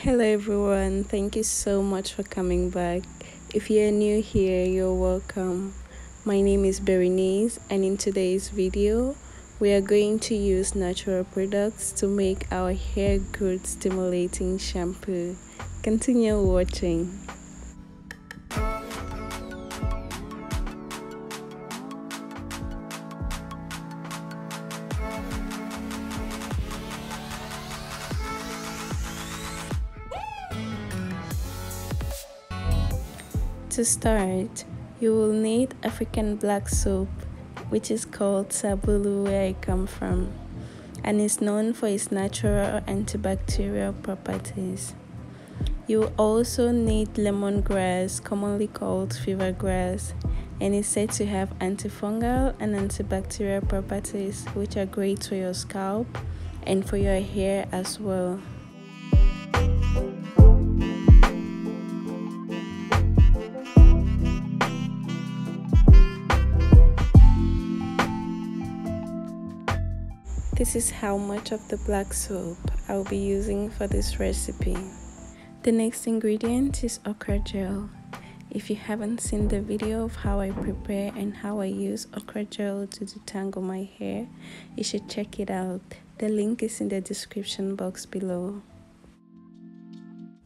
Hello everyone, thank you so much for coming back. If you're new here, you're welcome. My name is Berenice, and in today's video, we are going to use natural products to make our hair growth stimulating shampoo. Continue watching. To start, you will need African black soap, which is called sabulu where I come from, and is known for its natural antibacterial properties. You will also need lemongrass, commonly called fever grass, and is said to have antifungal and antibacterial properties which are great for your scalp and for your hair as well. This is how much of the black soap I'll be using for this recipe. The next ingredient is okra gel. If you haven't seen the video of how I prepare and how I use okra gel to detangle my hair, you should check it out. The link is in the description box below.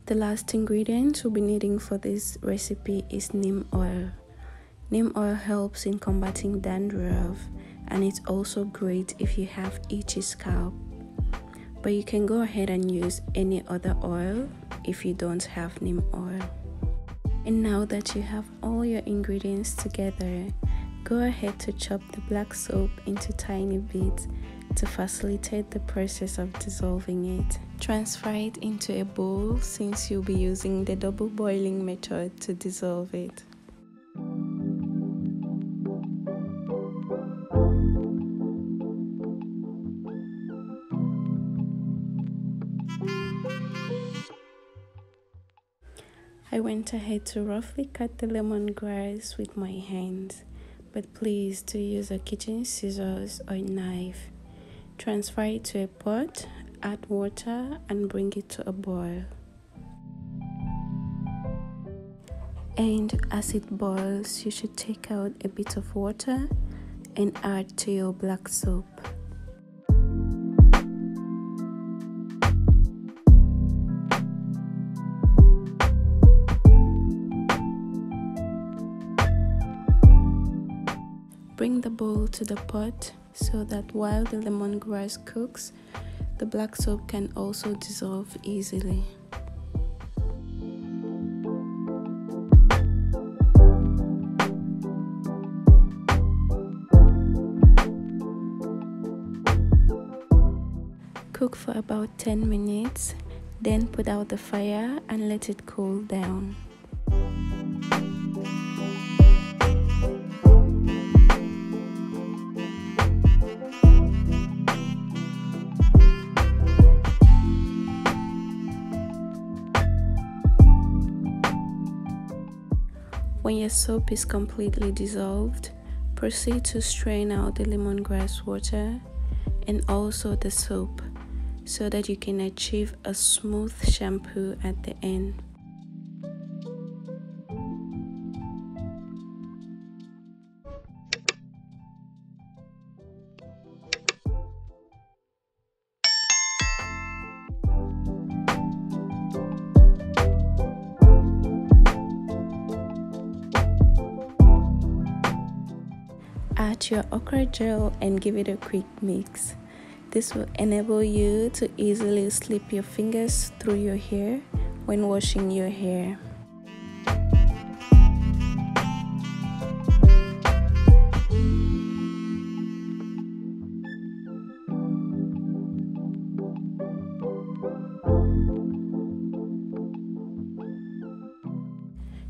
The last ingredient we'll be needing for this recipe is neem oil. Neem oil helps in combating dandruff, and it's also great if you have itchy scalp. But you can go ahead and use any other oil if you don't have neem oil. And now that you have all your ingredients together, go ahead to chop the black soap into tiny bits to facilitate the process of dissolving it. Transfer it into a bowl since you'll be using the double boiling method to dissolve it. I went ahead to roughly cut the lemongrass with my hands, but please do use a kitchen scissors or knife. Transfer it to a pot, add water and bring it to a boil. And as it boils, you should take out a bit of water and add to your black soap. Bring the bowl to the pot so that while the lemongrass cooks, the black soap can also dissolve easily. Cook for about 10 minutes, then put out the fire and let it cool down. When your soap is completely dissolved, proceed to strain out the lemongrass water and also the soap so that you can achieve a smooth shampoo at the end. Add your okra gel and give it a quick mix. This will enable you to easily slip your fingers through your hair when washing your hair.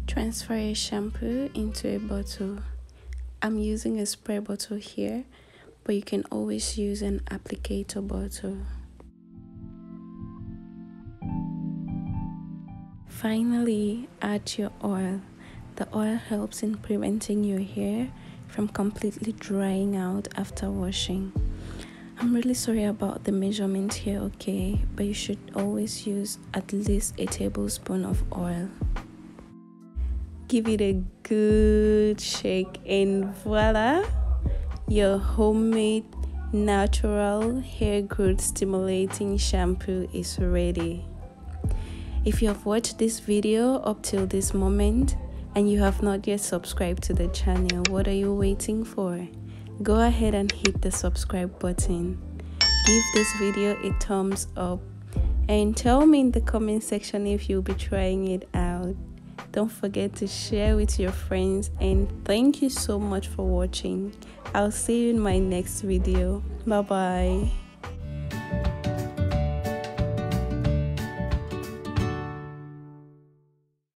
Transfer your shampoo into a bottle. I'm using a spray bottle here, but you can always use an applicator bottle. Finally, add your oil. The oil helps in preventing your hair from completely drying out after washing. I'm really sorry about the measurement here, okay? But you should always use at least a tablespoon of oil. Give it a good shake and voila! Your homemade natural hair growth stimulating shampoo is ready. If you have watched this video up till this moment and you have not yet subscribed to the channel, what are you waiting for? Go ahead and hit the subscribe button. Give this video a thumbs up and tell me in the comment section if you'll be trying it out. Don't forget to share with your friends, and thank you so much for watching. I'll see you in my next video. Bye bye.